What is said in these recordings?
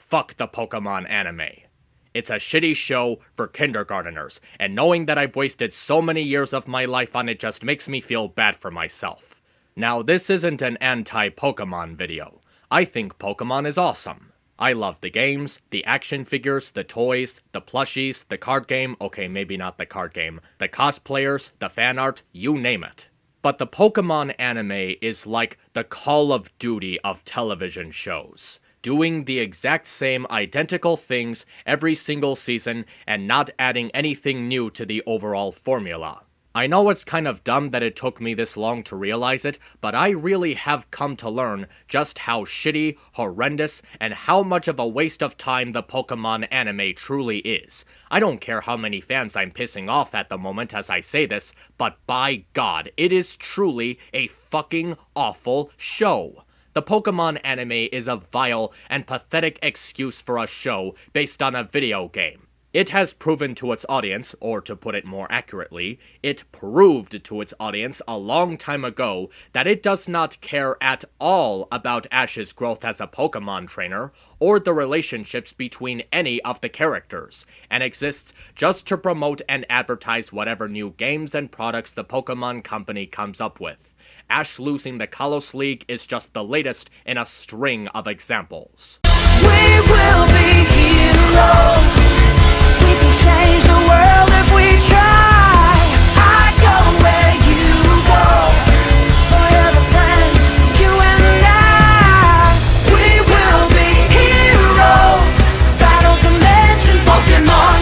fuck the Pokémon anime. It's a shitty show for kindergarteners, and knowing that I've wasted so many years of my life on it just makes me feel bad for myself. Now, this isn't an anti-Pokémon video. I think Pokémon is awesome. I love the games, the action figures, the toys, the plushies, the card game, okay, maybe not the card game, the cosplayers, the fan art, you name it. But the Pokémon anime is like the Call of Duty of television shows, doing the exact same identical things every single season and not adding anything new to the overall formula. I know it's kind of dumb that it took me this long to realize it, but I really have come to learn just how shitty, horrendous, and how much of a waste of time the Pokémon anime truly is. I don't care how many fans I'm pissing off at the moment as I say this, but by God, it is truly a fucking awful show. The Pokémon anime is a vile and pathetic excuse for a show based on a video game. It has proven to its audience, or to put it more accurately, it proved to its audience a long time ago that it does not care at all about Ash's growth as a Pokémon trainer, or the relationships between any of the characters, and exists just to promote and advertise whatever new games and products the Pokémon company comes up with. Ash losing the Kalos League is just the latest in a string of examples. We will be heroes. We can change the world if we try. I go where you go. Forever friends, you and I. We will be heroes. Battle Dimension Pokemon.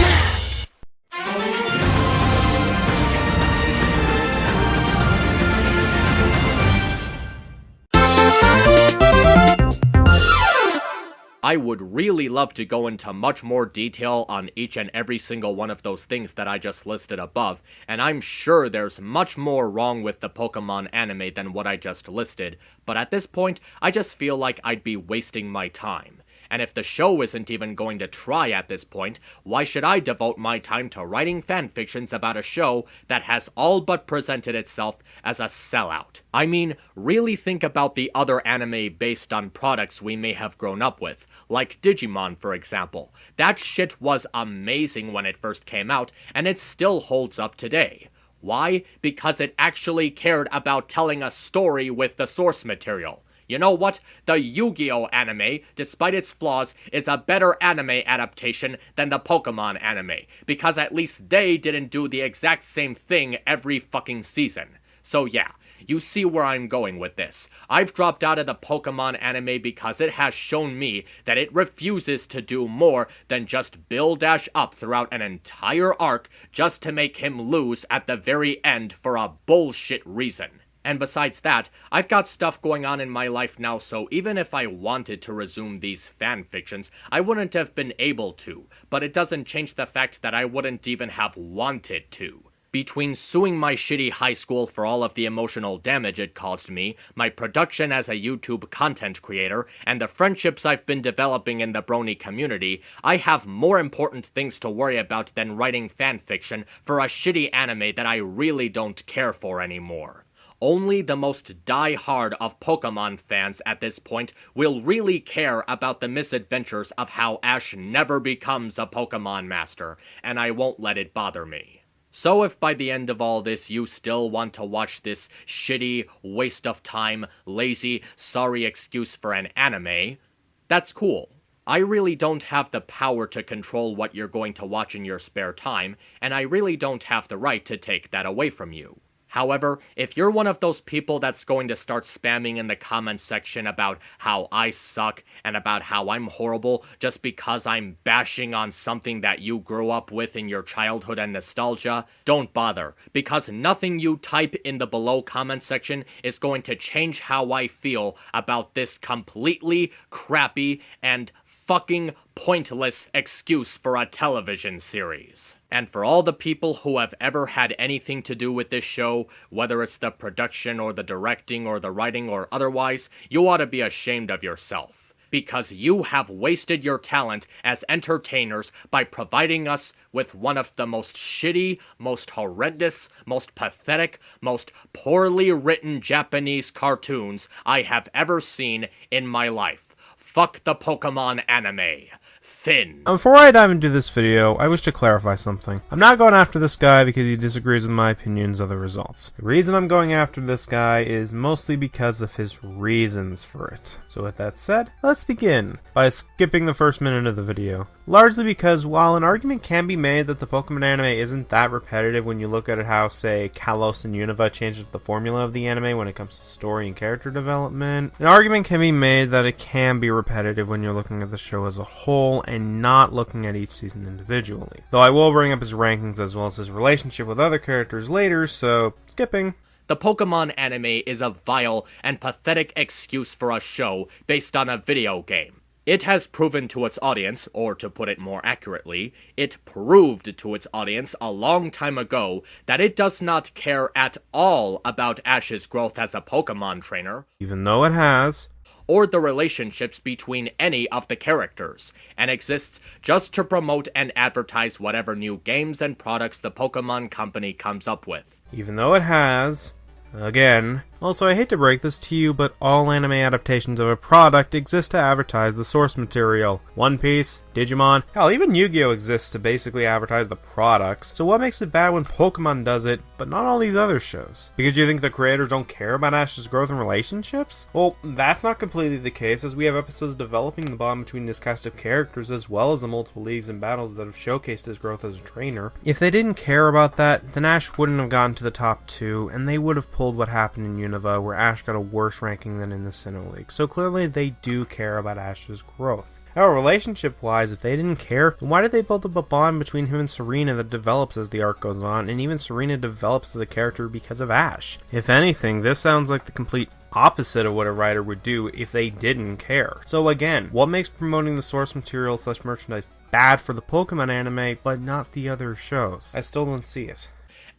I would really love to go into much more detail on each and every single one of those things that I just listed above, and I'm sure there's much more wrong with the Pokémon anime than what I just listed, but at this point, I just feel like I'd be wasting my time. And if the show isn't even going to try at this point, why should I devote my time to writing fanfictions about a show that has all but presented itself as a sellout? I mean, really think about the other anime based on products we may have grown up with, like Digimon for example. That shit was amazing when it first came out, and it still holds up today. Why? Because it actually cared about telling a story with the source material. You know what? The Yu-Gi-Oh! Anime, despite its flaws, is a better anime adaptation than the Pokémon anime, because at least they didn't do the exact same thing every fucking season. So yeah, you see where I'm going with this. I've dropped out of the Pokémon anime because it has shown me that it refuses to do more than just build Ash up throughout an entire arc just to make him lose at the very end for a bullshit reason. And besides that, I've got stuff going on in my life now, so even if I wanted to resume these fanfictions, I wouldn't have been able to, but it doesn't change the fact that I wouldn't even have wanted to. Between suing my shitty high school for all of the emotional damage it caused me, my production as a YouTube content creator, and the friendships I've been developing in the Brony community, I have more important things to worry about than writing fanfiction for a shitty anime that I really don't care for anymore. Only the most die-hard of Pokémon fans at this point will really care about the misadventures of how Ash never becomes a Pokémon master, and I won't let it bother me. So if by the end of all this you still want to watch this shitty, waste of time, lazy, sorry excuse for an anime, that's cool. I really don't have the power to control what you're going to watch in your spare time, and I really don't have the right to take that away from you. However, if you're one of those people that's going to start spamming in the comments section about how I suck and about how I'm horrible just because I'm bashing on something that you grew up with in your childhood and nostalgia, don't bother, because nothing you type in the below comment section is going to change how I feel about this completely crappy and fucking pointless excuse for a television series. And for all the people who have ever had anything to do with this show, whether it's the production or the directing or the writing or otherwise, you ought to be ashamed of yourself. Because you have wasted your talent as entertainers by providing us with one of the most shitty, most horrendous, most pathetic, most poorly written Japanese cartoons I have ever seen in my life. fuck the Pokemon anime. Finn. Before I dive into this video, I wish to clarify something. I'm not going after this guy because he disagrees with my opinions of the results. The reason I'm going after this guy is mostly because of his reasons for it. So with that said, let's begin by skipping the first minute of the video. Largely because while an argument can be made that the Pokemon anime isn't that repetitive when you look at how, say, Kalos and Unova changed the formula of the anime when it comes to story and character development, an argument can be made that it can be repetitive when you're looking at the show as a whole and not looking at each season individually. Though I will bring up his rankings as well as his relationship with other characters later, so skipping. The Pokemon anime is a vile and pathetic excuse for a show based on a video game. It has proven to its audience, or to put it more accurately, it proved to its audience a long time ago that it does not care at all about Ash's growth as a Pokemon trainer, Even though it has. or the relationships between any of the characters, and exists just to promote and advertise whatever new games and products the Pokemon company comes up with. Even though it has. Again. Also, I hate to break this to you, but all anime adaptations of a product exist to advertise the source material. One Piece, Digimon, hell, even Yu-Gi-Oh! Exists to basically advertise the products. So what makes it bad when Pokemon does it, but not all these other shows? Because you think the creators don't care about Ash's growth and relationships? Well, that's not completely the case, as we have episodes developing the bond between this cast of characters, as well as the multiple leagues and battles that have showcased his growth as a trainer. If they didn't care about that, then Ash wouldn't have gotten to the top 2, and they would have pulled what happened in Unova, where Ash got a worse ranking than in the Sinnoh League. So clearly they do care about Ash's growth. However, relationship-wise, if they didn't care, then why did they build up a bond between him and Serena that develops as the arc goes on, and even Serena develops as a character because of Ash? If anything, this sounds like the complete opposite of what a writer would do if they didn't care. So again, what makes promoting the source material / merchandise bad for the Pokemon anime, but not the other shows? I still don't see it.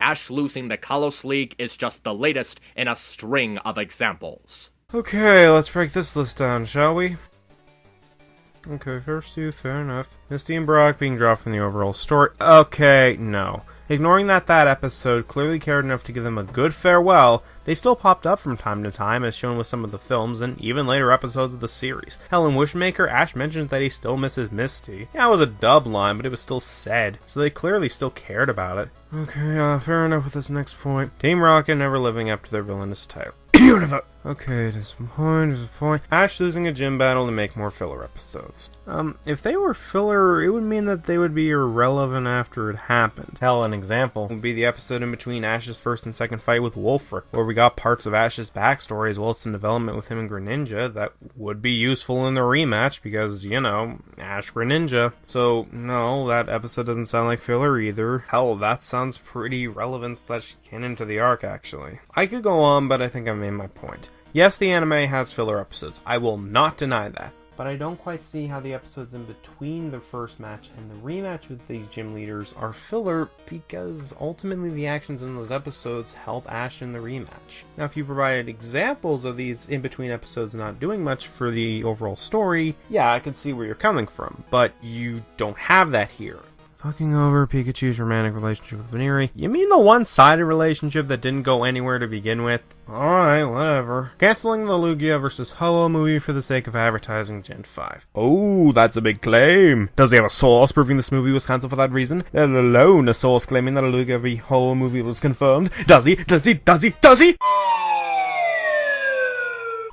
Ash losing the Kalos League is just the latest in a string of examples. Okay, let's break this list down, shall we? Okay, first two, fair enough. Misty and Brock being dropped from the overall story. Okay, no. Ignoring that episode clearly cared enough to give them a good farewell, they still popped up from time to time, as shown with some of the films and even later episodes of the series. Hell, in Wishmaker, Ash mentioned that he still misses Misty. Yeah, it was a dub line, but it was still said, so they clearly still cared about it. Okay, fair enough with this next point. Team Rocket never living up to their villainous title. Okay, disappoint. Ash losing a gym battle to make more filler episodes. If they were filler, it would mean that they would be irrelevant after it happened. Hell, an example would be the episode in between Ash's first and second fight with Wolfric, where we got parts of Ash's backstory as well as some development with him and Greninja that would be useful in the rematch because, you know, Ash Greninja. So, no, that episode doesn't sound like filler either. Hell, that sounds pretty relevant / canon to the arc, actually. I could go on, but I think I made my point. Yes, the anime has filler episodes. I will not deny that. But I don't quite see how the episodes in between the first match and the rematch with these gym leaders are filler, because ultimately the actions in those episodes help Ash in the rematch. Now, if you provided examples of these in-between episodes not doing much for the overall story, yeah, I can see where you're coming from, but you don't have that here. Fucking over Pikachu's romantic relationship with Veneri. You mean the one-sided relationship that didn't go anywhere to begin with? Alright, whatever. Canceling the Lugia vs. Ho-Oh movie for the sake of advertising Gen 5. Oh, that's a big claim. Does he have a source proving this movie was cancelled for that reason? Let alone a source claiming that a Lugia v. Ho-Oh movie was confirmed? Does he?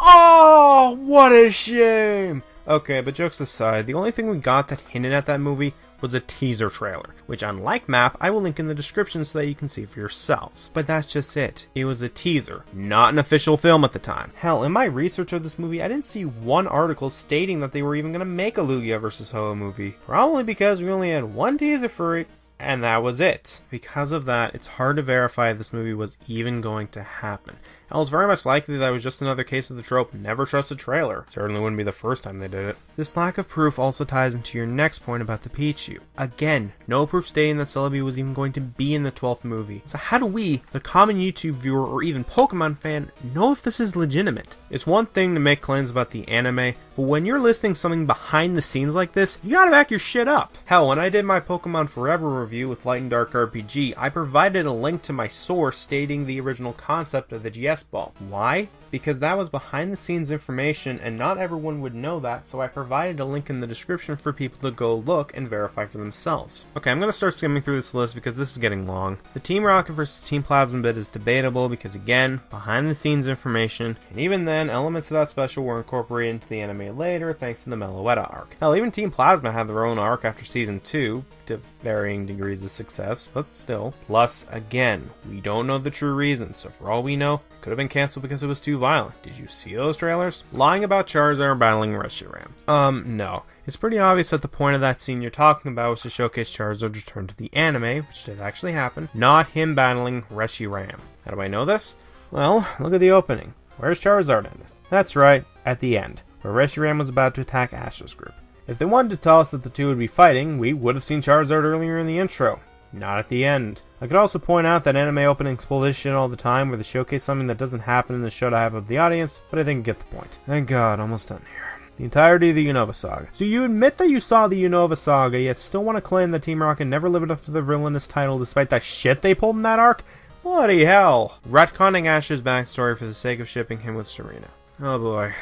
Oh, what a shame! Okay, but jokes aside, the only thing we got that hinted at that movie was a teaser trailer, which unlike map, I will link in the description so that you can see for yourselves. But that's just it. It was a teaser, not an official film at the time. Hell, in my research of this movie, I didn't see one article stating that they were even going to make a Lugia vs. Ho-Oh movie. Probably because we only had one teaser for it, and that was it. Because of that, it's hard to verify if this movie was even going to happen. Hell, it's very much likely that it was just another case of the trope, never trust a trailer. Certainly wouldn't be the first time they did it. This lack of proof also ties into your next point about the Pichu. Again, no proof stating that Celebi was even going to be in the 12th movie. So how do we, the common YouTube viewer or even Pokemon fan, know if this is legitimate? It's one thing to make claims about the anime, but when you're listing something behind the scenes like this, you gotta back your shit up. Hell, when I did my Pokemon Forever review with Light and Dark RPG, I provided a link to my source stating the original concept of the GS chess ball. Why? Because that was behind the scenes information and not everyone would know that, so I provided a link in the description for people to go look and verify for themselves. Okay, I'm going to start skimming through this list because this is getting long. The Team Rocket versus Team Plasma bit is debatable because, again, behind the scenes information, and even then, elements of that special were incorporated into the anime later thanks to the Meloetta arc. Hell, even Team Plasma had their own arc after Season 2, to varying degrees of success, but still. Plus, again, we don't know the true reason, so for all we know, it could have been cancelled because it was too violent. Did you see those trailers? Lying about Charizard battling Reshiram. No. It's pretty obvious that the point of that scene you're talking about was to showcase Charizard's return to the anime, which did actually happen, not him battling Reshiram. How do I know this? Well, look at the opening. Where's Charizard in it? That's right, at the end, where Reshiram was about to attack Ash's group. If they wanted to tell us that the two would be fighting, we would have seen Charizard earlier in the intro. Not at the end. I could also point out that anime openings pull this shit all the time, where they showcase something that doesn't happen in the show to hype up the audience, but I think you get the point. Thank God, almost done here. The entirety of the Unova Saga. So you admit that you saw the Unova Saga, yet still want to claim that Team Rocket never lived up to the villainous title despite that shit they pulled in that arc? Bloody hell. Retconning Ash's backstory for the sake of shipping him with Serena. Oh boy.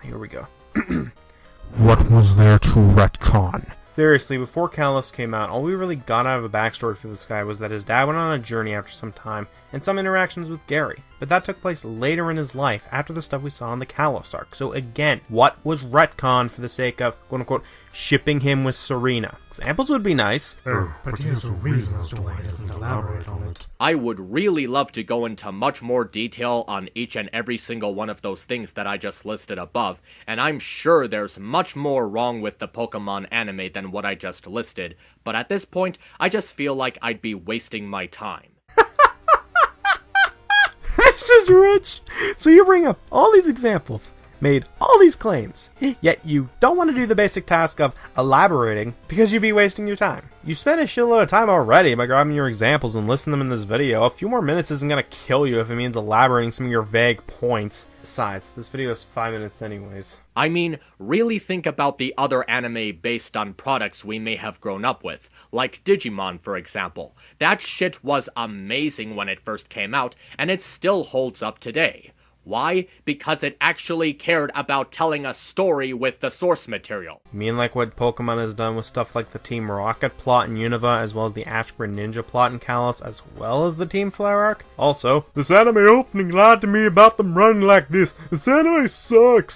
Here we go. What was there to retcon? Seriously, before Kalos came out, all we really got out of a backstory for this guy was that his dad went on a journey after some time, and some interactions with Gary. But that took place later in his life, after the stuff we saw in the Kalos arc. So again, what was retcon for the sake of, quote-unquote, shipping him with Serena? Examples would be nice. But here's a reason as to why he doesn't elaborate on it. I would really love to go into much more detail on each and every single one of those things that I just listed above, and I'm sure there's much more wrong with the Pokémon anime than what I just listed, but at this point, I just feel like I'd be wasting my time. This is rich! So you bring up all these examples, made all these claims, yet you don't want to do the basic task of elaborating because you'd be wasting your time. You spent a shitload of time already by grabbing your examples and listing them in this video. A few more minutes isn't going to kill you if it means elaborating some of your vague points. Besides, this video is 5 minutes anyways. I mean, really think about the other anime based on products we may have grown up with, like Digimon for example. That shit was amazing when it first came out, and it still holds up today. Why? Because it actually cared about telling a story with the source material. You mean like what Pokemon has done with stuff like the Team Rocket plot in Unova, as well as the Ash Ninja plot in Kalos, as well as the Team Flare arc? Also, this anime opening lied to me about them running like this. This anime sucks.